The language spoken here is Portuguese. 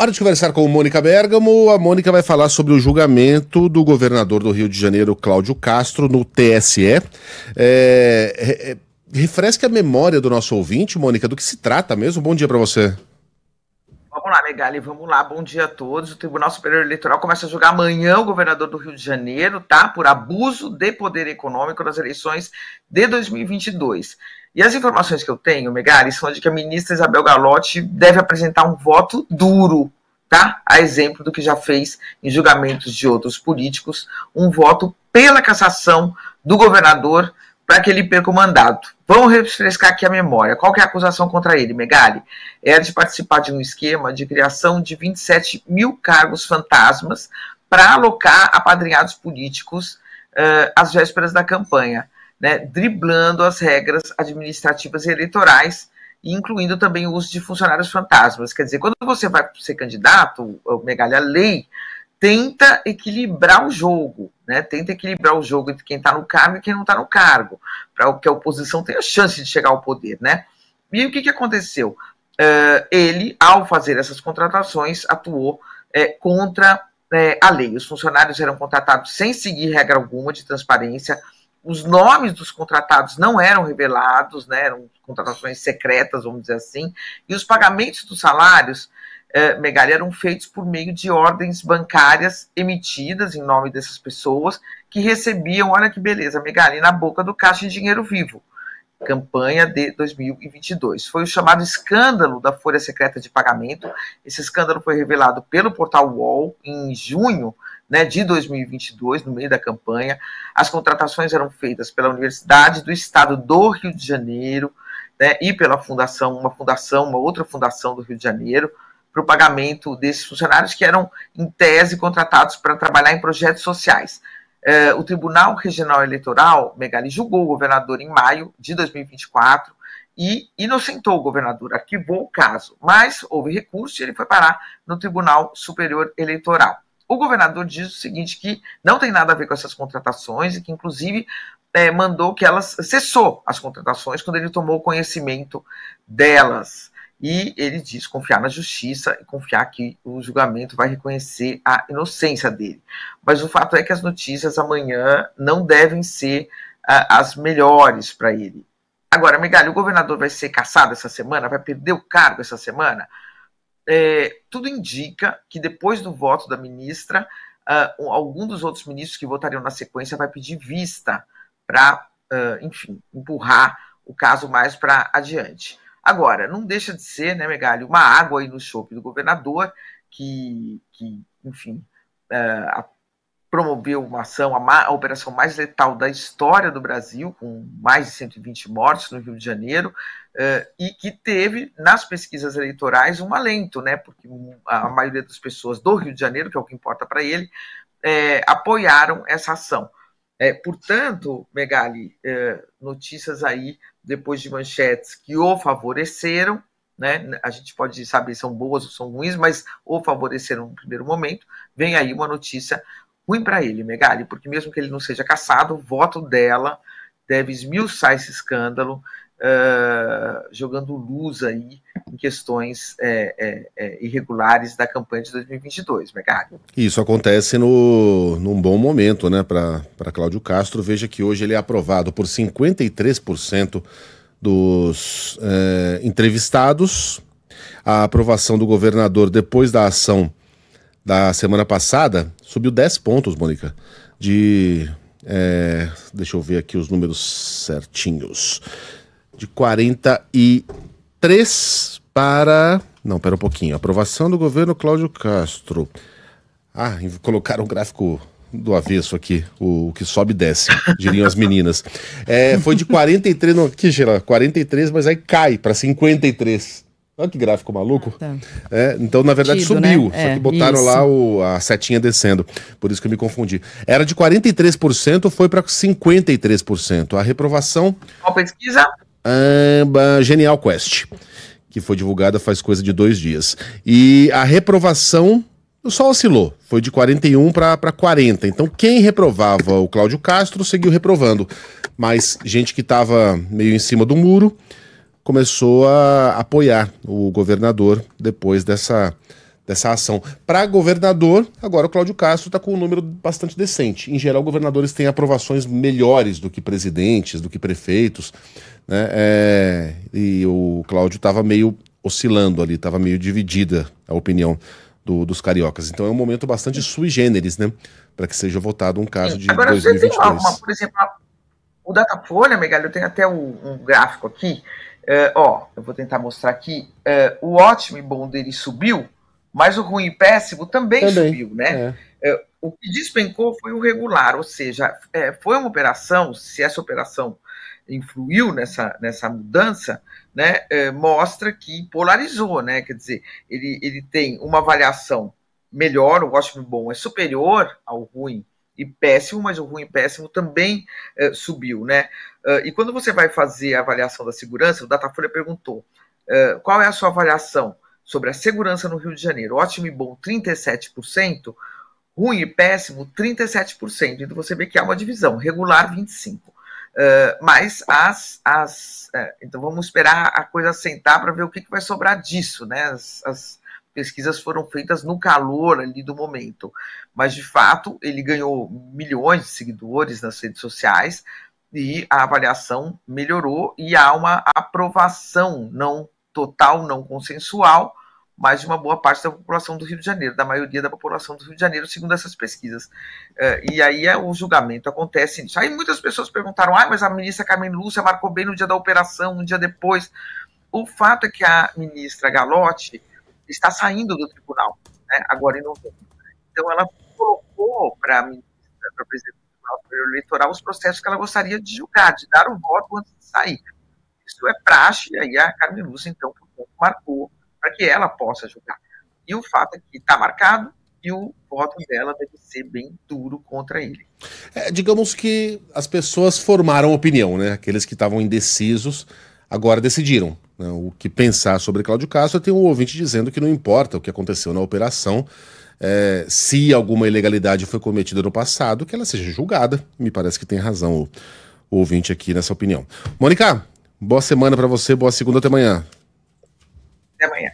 Hora de conversar com Mônica Bergamo. A Mônica vai falar sobre o julgamento do governador do Rio de Janeiro, Cláudio Castro, no TSE. Refresque a memória do nosso ouvinte, Mônica, do que se trata mesmo. Bom dia para você. Vamos lá, Megali, vamos lá, bom dia a todos. O Tribunal Superior Eleitoral começa a julgar amanhã o governador do Rio de Janeiro, tá? Por abuso de poder econômico nas eleições de 2022. E as informações que eu tenho, Megali, são de que a ministra Isabel Galotti deve apresentar um voto duro, tá? A exemplo do que já fez em julgamentos de outros políticos, um voto pela cassação do governador para que ele perca o mandato. Vamos refrescar aqui a memória. Qual que é a acusação contra ele, Megali? É de participar de um esquema de criação de 27 mil cargos fantasmas para alocar apadrinhados políticos às vésperas da campanha, né, driblando as regras administrativas e eleitorais, incluindo também o uso de funcionários fantasmas. Quer dizer, quando você vai ser candidato, Megali, a lei tenta equilibrar o jogo, né? Tenta equilibrar o jogo entre quem está no cargo e quem não está no cargo, para que a oposição tenha chance de chegar ao poder, né? E o que aconteceu? Ele, ao fazer essas contratações, atuou contra a lei. Os funcionários eram contratados sem seguir regra alguma de transparência, os nomes dos contratados não eram revelados, né? Eram contratações secretas, vamos dizer assim, e os pagamentos dos salários, Megali, eram feitos por meio de ordens bancárias emitidas em nome dessas pessoas que recebiam, olha que beleza, Megali, na boca do caixa em dinheiro vivo. Campanha de 2022. Foi o chamado escândalo da folha secreta de pagamento. Esse escândalo foi revelado pelo portal UOL em junho, né, de 2022, no meio da campanha. As contratações eram feitas pela Universidade do Estado do Rio de Janeiro, né, e pela fundação, uma outra fundação do Rio de Janeiro, para o pagamento desses funcionários que eram, em tese, contratados para trabalhar em projetos sociais. O Tribunal Regional Eleitoral, Megali, julgou o governador em maio de 2024 e inocentou o governador, arquivou o caso, mas houve recurso e ele foi parar no Tribunal Superior Eleitoral. O governador diz o seguinte, que não tem nada a ver com essas contratações e que, inclusive, mandou que cessou as contratações quando ele tomou conhecimento delas. E ele diz confiar na justiça e confiar que o julgamento vai reconhecer a inocência dele. Mas o fato é que as notícias amanhã não devem ser as melhores para ele. Agora, Megali, o governador vai ser cassado essa semana? Vai perder o cargo essa semana? Tudo indica que depois do voto da ministra, algum dos outros ministros que votariam na sequência vai pedir vista para, enfim, empurrar o caso mais para adiante. Agora, não deixa de ser, né, Megali, uma água aí no chope do governador que enfim, promoveu uma ação, a operação mais letal da história do Brasil, com mais de 120 mortes no Rio de Janeiro, e que teve, nas pesquisas eleitorais, um alento, né, porque a maioria das pessoas do Rio de Janeiro, que é o que importa para ele, apoiaram essa ação. Portanto, Megali, notícias aí, depois de manchetes que o favoreceram, né? A gente pode saber se são boas ou são ruins, mas o favoreceram no primeiro momento. Vem aí uma notícia ruim para ele, Megali, porque mesmo que ele não seja cassado, o voto dela deve esmiuçar esse escândalo, jogando luz aí em questões irregulares da campanha de 2022, Megali. Isso acontece num bom momento, né, para Cláudio Castro. Veja que hoje ele é aprovado por 53% dos entrevistados. A aprovação do governador depois da ação da semana passada subiu 10 pontos, Mônica, deixa eu ver aqui os números certinhos, de 43 para... Não, pera um pouquinho. Aprovação do governo Cláudio Castro. Colocaram o gráfico do avesso aqui, o que sobe e desce, diriam as meninas. Foi de 43, não, aqui, Sheila, 43, mas aí cai para 53. Olha que gráfico maluco. Tá. Então, na verdade, subiu, né? Só que botaram lá a setinha descendo. Por isso que eu me confundi. Era de 43%, foi para 53%. A reprovação... Qual pesquisa? Genial Quest, que foi divulgada faz coisa de 2 dias. E a reprovação só oscilou, foi de 41 para 40. Então quem reprovava o Cláudio Castro seguiu reprovando. Mas gente que estava meio em cima do muro começou a apoiar o governador depois dessa dessa ação. Para governador, agora o Cláudio Castro está com um número bastante decente. Em geral, governadores têm aprovações melhores do que presidentes, do que prefeitos, né? E o Cláudio estava meio oscilando ali, estava meio dividida a opinião dos cariocas. Então é um momento bastante sui generis, né? Para que seja votado um caso de agora, 2022. Você tem por exemplo, o Datafolha, Megali, eu tenho até um gráfico aqui. Eu vou tentar mostrar aqui. O ótimo e bom dele subiu, mas o ruim e péssimo também subiu, né? O que despencou foi o regular, ou seja, foi uma operação, se essa operação influiu nessa mudança, né, mostra que polarizou, né? Quer dizer, ele tem uma avaliação melhor, o ótimo e bom é superior ao ruim e péssimo, mas o ruim e péssimo também subiu, né? E quando você vai fazer a avaliação da segurança, o Datafolha perguntou qual é a sua avaliação sobre a segurança no Rio de Janeiro. Ótimo e bom, 37%, ruim e péssimo, 37%. Então você vê que há uma divisão, regular, 25%. Mas então vamos esperar a coisa assentar para ver o que vai sobrar disso, né? As pesquisas foram feitas no calor ali do momento, mas de fato ele ganhou milhões de seguidores nas redes sociais e a avaliação melhorou e há uma aprovação não total, não consensual, mas de uma boa parte da população do Rio de Janeiro, da maioria da população do Rio de Janeiro, segundo essas pesquisas. E aí o julgamento acontece nisso. Aí muitas pessoas perguntaram, mas a ministra Carmen Lúcia marcou bem no dia da operação, um dia depois. O fato é que a ministra Galotti está saindo do tribunal, né, agora em novembro. Então ela colocou para a ministra, para a presidente do Tribunal Superior Eleitoral, os processos que ela gostaria de julgar, de dar o voto antes de sair. Isso é praxe, e aí a Carmen Lúcia, então, portanto, marcou para que ela possa julgar. E o fato é que está marcado e o voto dela deve ser bem duro contra ele. Digamos que as pessoas formaram opinião, né? Aqueles que estavam indecisos agora decidiram, né, o que pensar sobre Cláudio Castro. Tem um ouvinte dizendo que não importa o que aconteceu na operação, se alguma ilegalidade foi cometida no passado, que ela seja julgada. Me parece que tem razão o ouvinte aqui nessa opinião. Mônica, boa semana para você, boa segunda, até amanhã. Até amanhã.